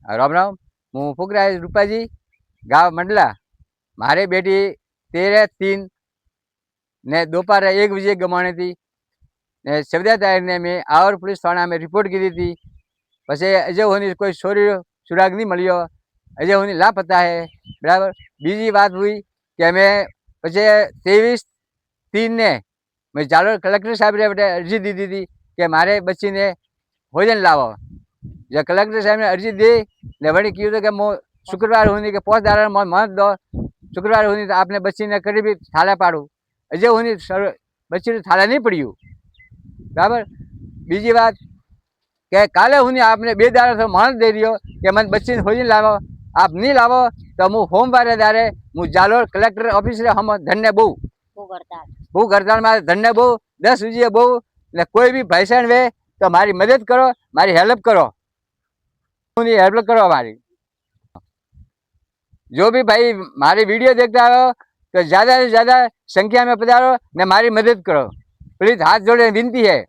राम राम। हूँ फुकराज रूपाजी, गाँव मंडला। मारे बेटी 13/3 ने दोपहर 1 बजे गमाणी थी ने 14 तारीख ने मैं और पुलिस थाना में रिपोर्ट की थी। पछे अजय होनी कोई छोरी सुराग नहीं मिलो, अजय होनी लापता है। बराबर। बीजी बात हुई कि मैं पछे 23/3 ने मैं जालोर कलेक्टर साहब ने अर्जी दी थी कि मारे बच्ची ने भोजन लावो। जब कलेक्टर साहब ने अर्जी दी ने वही क्यों तो कि मो शुक्रवार होनी के 5 दाड़ा मत दो, शुक्रवार होनी तो आपने बच्ची ने करीब थाला पाड़ू। अजय होनी बच्ची ने थाला नहीं पड़ू। बराबर। बीजी बात के काले हुनी आपने 2 दाड़ा तो मानस दे दियो कि मैं बच्ची ने भोजन लावो, आप नहीं लावो तो मु सोमवार दारे मु जालोर कलेक्टर ऑफिस हम धन्य बहु भूख हड़ताल में धन्य बहु 10 बजे बहु ने कोई भी भाईसाण वे तो मारी मदद करो, मारी हेल्प करो, हेल्प करो हमारी। जो भी भाई मारी वीडियो देखता हो तो ज्यादा से ज्यादा संख्या में पधारो ने मारी मदद करो। प्लीज हाथ जोड़े विनती है।